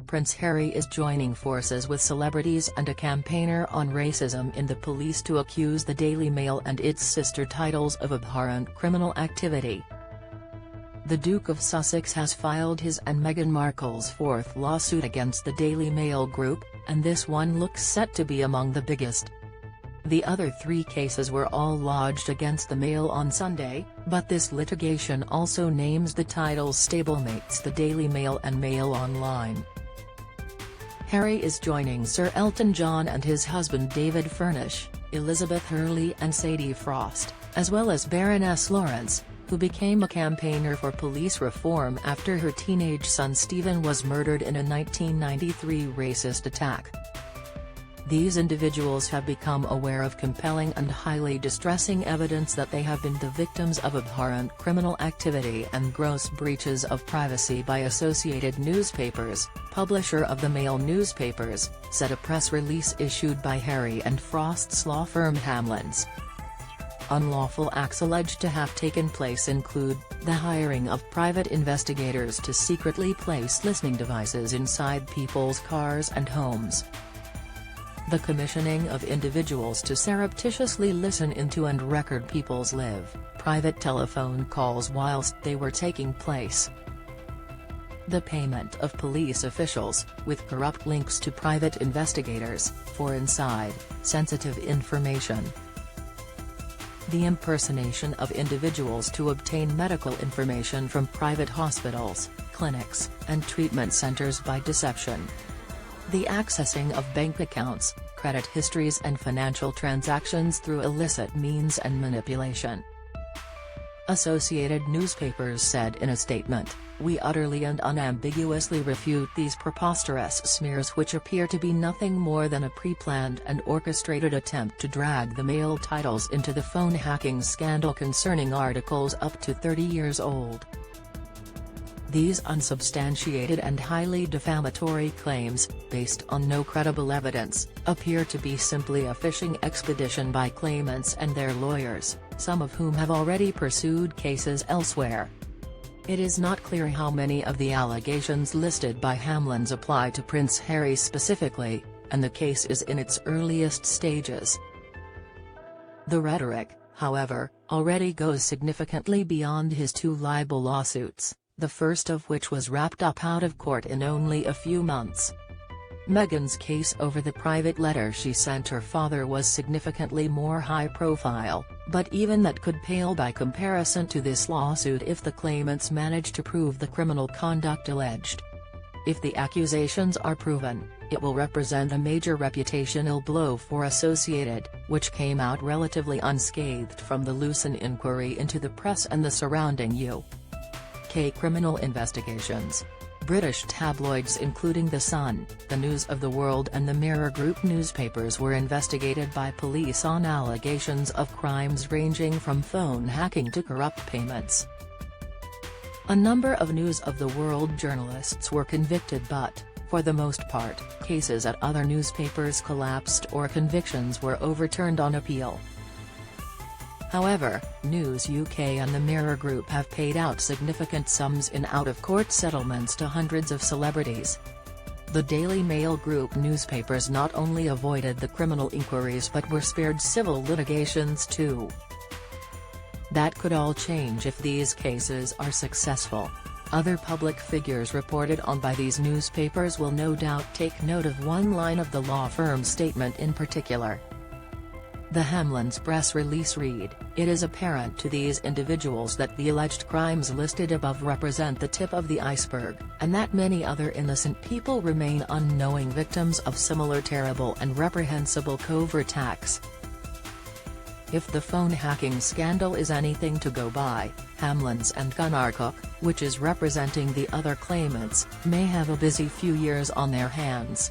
Prince Harry is joining forces with celebrities and a campaigner on racism in the police to accuse the Daily Mail and its sister titles of abhorrent criminal activity. The Duke of Sussex has filed his and Meghan Markle's fourth lawsuit against the Daily Mail group, and this one looks set to be among the biggest. The other three cases were all lodged against the Mail on Sunday, but this litigation also names the titles stablemates the Daily Mail and Mail Online. Harry is joining Sir Elton Joh and his husband David Furnish, Elizabeth Hurley and Sadie Frost, as well as Baroness Lawrence, who became a campaigner for police reform after her teenage son Stephen was murdered in a 1993 racist attack. These individuals have become aware of compelling and highly distressing evidence that they have been the victims of abhorrent criminal activity and gross breaches of privacy by Associated Newspapers, publisher of the Mail newspapers, said a press release issued by Harry and Frost's law firm Hamlins. Unlawful acts alleged to have taken place include, the hiring of private investigators to secretly place listening devices inside people's cars and homes, the commissioning of individuals to surreptitiously listen into and record people's private telephone calls whilst they were taking place, the payment of police officials, with corrupt links to private investigators, for inside, sensitive information, the impersonation of individuals to obtain medical information from private hospitals, clinics, and treatment centers by deception, the accessing of bank accounts, credit histories and financial transactions through illicit means and manipulation. Associated Newspapers said in a statement, "We utterly and unambiguously refute these preposterous smears which appear to be nothing more than a pre-planned and orchestrated attempt to drag the Mail titles into the phone hacking scandal concerning articles up to 30 years old. These unsubstantiated and highly defamatory claims, based on no credible evidence, appear to be simply a fishing expedition by claimants and their lawyers, some of whom have already pursued cases elsewhere. It is not clear how many of the allegations listed by Hamlins apply to Prince Harry specifically, and the case is in its earliest stages. The rhetoric, however, already goes significantly beyond his two libel lawsuits, the first of which was wrapped up out of court in only a few months. Meghan's case over the private letter she sent her father was significantly more high-profile, but even that could pale by comparison to this lawsuit if the claimants manage to prove the criminal conduct alleged. If the accusations are proven, it will represent a major reputational blow for Associated, which came out relatively unscathed from the Lucen inquiry into the press and the surrounding UK criminal investigations. British tabloids including The Sun, The News of the World and the Mirror Group newspapers were investigated by police on allegations of crimes ranging from phone hacking to corrupt payments. A number of News of the World journalists were convicted but, for the most part, cases at other newspapers collapsed or convictions were overturned on appeal. However, News UK and the Mirror Group have paid out significant sums in out-of-court settlements to hundreds of celebrities. The Daily Mail Group newspapers not only avoided the criminal inquiries but were spared civil litigations too. That could all change if these cases are successful. Other public figures reported on by these newspapers will no doubt take note of one line of the law firm's statement in particular. The Hamlins press release read, "It is apparent to these individuals that the alleged crimes listed above represent the tip of the iceberg, and that many other innocent people remain unknowing victims of similar terrible and reprehensible covert acts." If the phone hacking scandal is anything to go by, Hamlins and Gunnar Cook, which is representing the other claimants, may have a busy few years on their hands.